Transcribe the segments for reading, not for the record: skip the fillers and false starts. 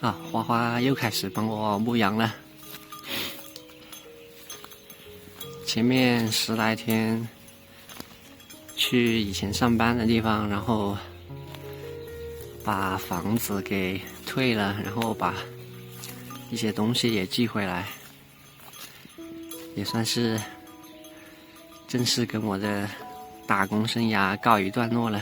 啊，花花又开始帮我牧羊了。前面10来天去以前上班的地方，然后把房子给退了，然后把一些东西也寄回来，也算是正式跟我的打工生涯告一段落了。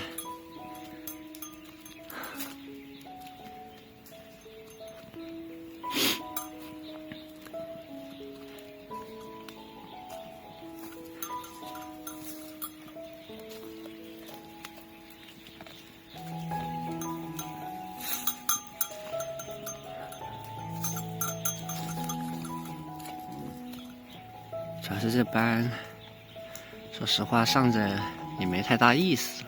主要是这班，说实话上着也没太大意思。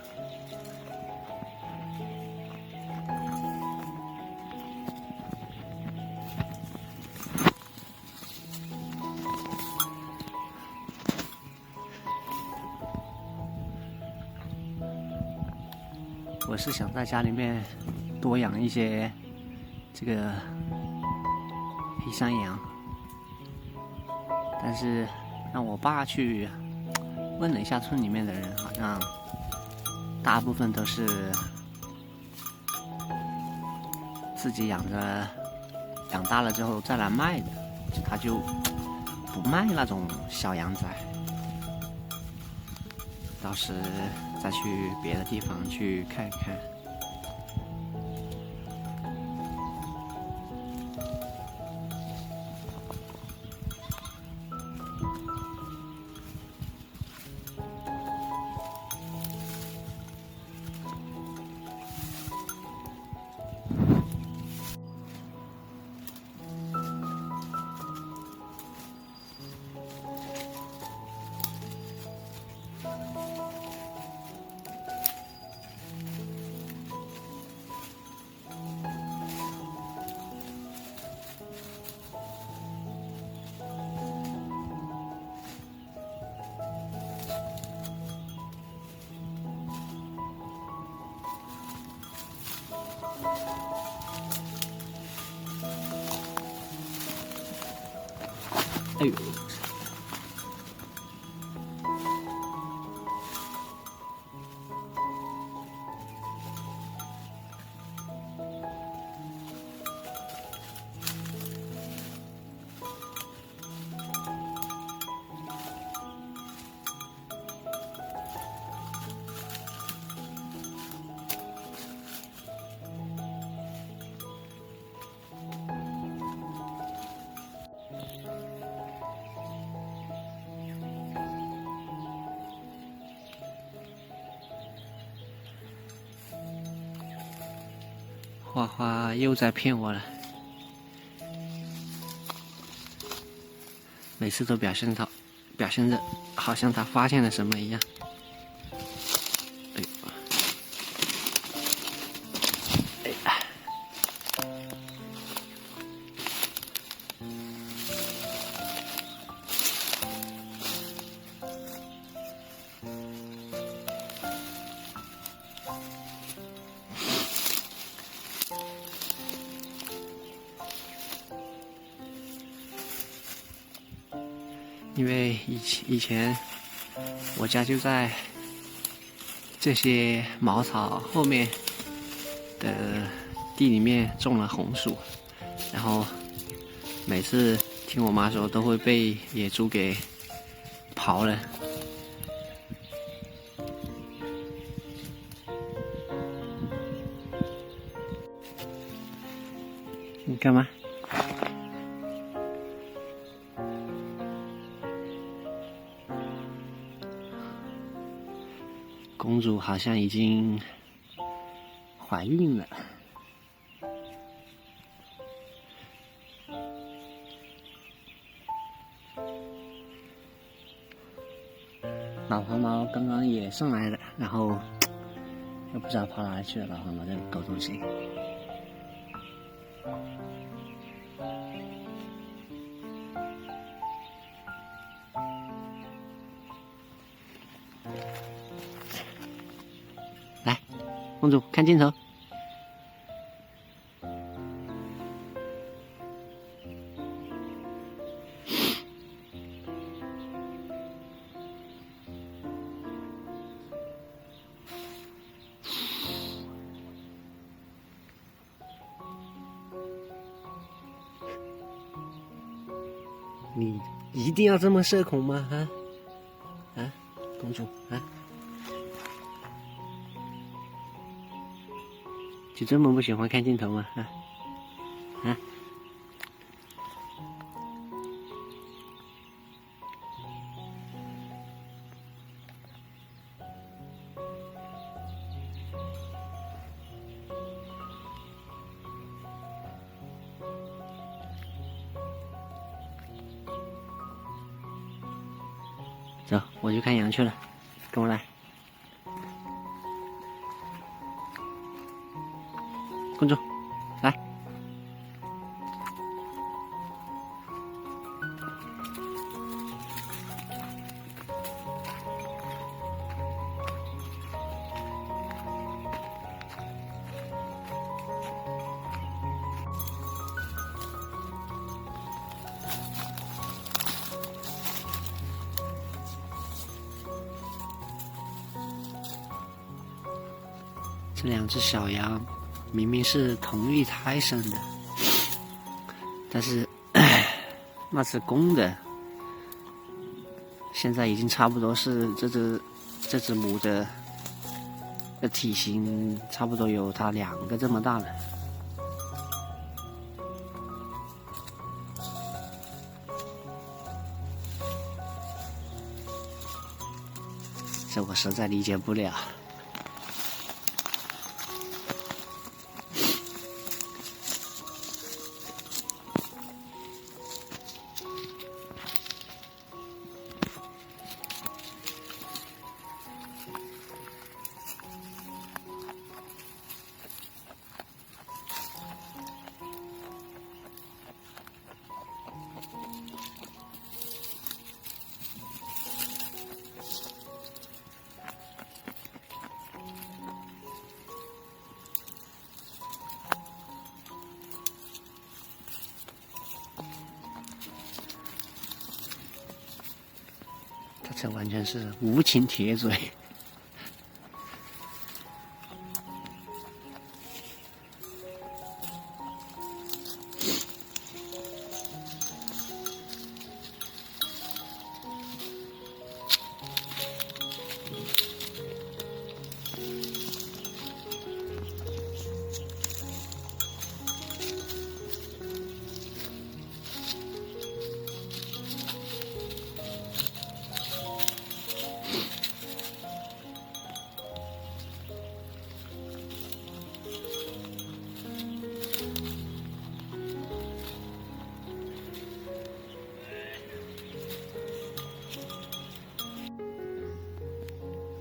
我是想在家里面多养一些这个黑山羊，但是让我爸去问了一下村里面的人，好像大部分都是自己养着，养大了之后再来卖的，他就不卖那种小羊崽，到时再去别的地方去看一看。哎呦！花花又在骗我了，每次都表现着好像他发现了什么一样。哎呦！因为以前我家就在这些茅草后面的地里面种了红薯，然后每次听我妈说都会被野猪给刨了。你干嘛？公主好像已经怀孕了。老黄毛刚刚也上来了，然后又不知道跑哪里去了。老黄毛这狗东西。来，公主看镜头。你一定要这么社恐吗？啊，公主啊，就这么不喜欢看镜头吗？啊，走，我去看羊去了，跟我来。公主，来。这两只小羊明明是同一胎生的，但是那只公的现在已经差不多是这只母的体型差不多有它2个这么大了。这我实在理解不了。这完全是无情铁嘴。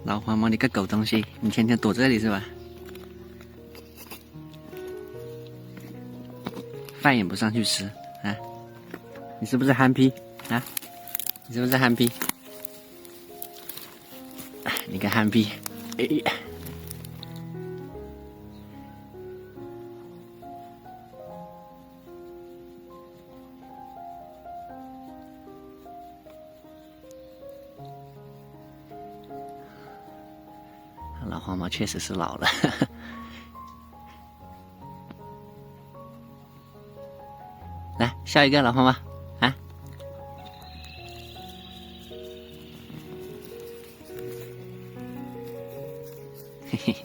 老黄毛，你个狗东西，你天天躲这里是吧？饭也不上去吃啊？你是不是憨批啊？你是不是憨批？你个憨批！哎。老黄毛确实是老了。来，笑一个老黄毛啊！嘿嘿。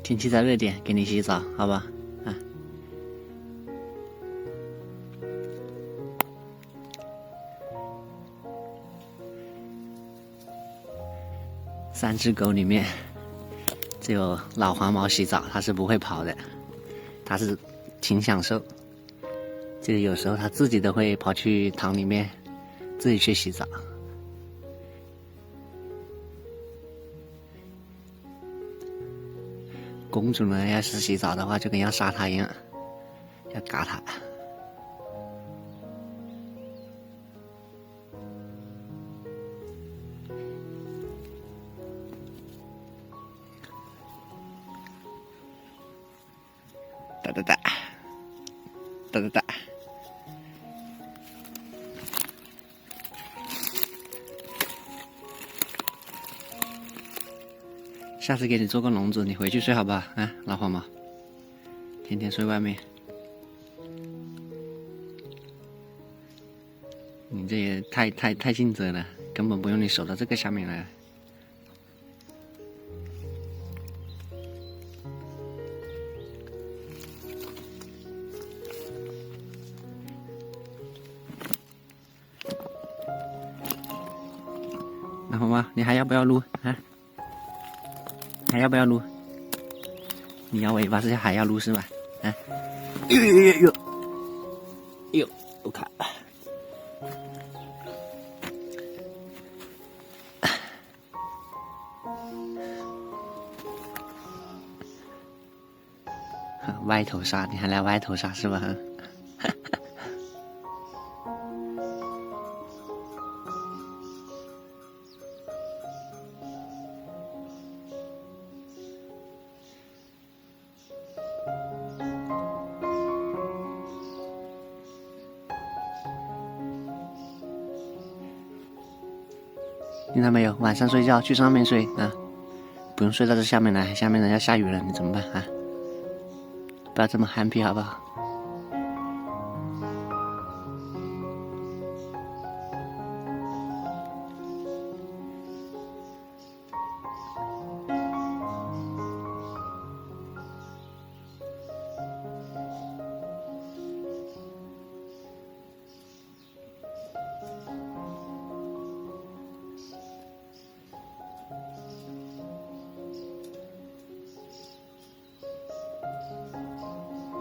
天气再热点，给你洗澡，好吧？啊。3只狗里面，只有老黄毛洗澡，它是不会跑的，它是挺享受。这个有时候它自己都会跑去塘里面自己去洗澡。公主呢，要是洗澡的话，就跟要杀它一样，要嘎它。哒哒哒，哒哒哒。下次给你做个笼子，你回去睡好不好？啊，老黄毛，天天睡外面。太尽责了，根本不用你守到这个下面来。然后吗？你还要不要撸啊？还要不要撸？你摇尾巴是还要撸是吧？啊？哟，我看。歪头杀，你还来歪头杀是吧？听到没有？晚上睡觉去上面睡啊，不用睡到这下面来，下面人要下雨了，你怎么办啊？不要这么憨皮好不好？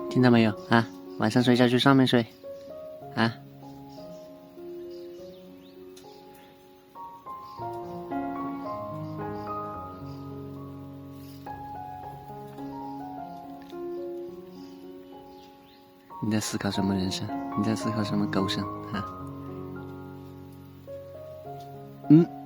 听到没有啊？晚上睡觉去上面睡，啊！你在思考什么人生？你在思考什么狗生啊？嗯。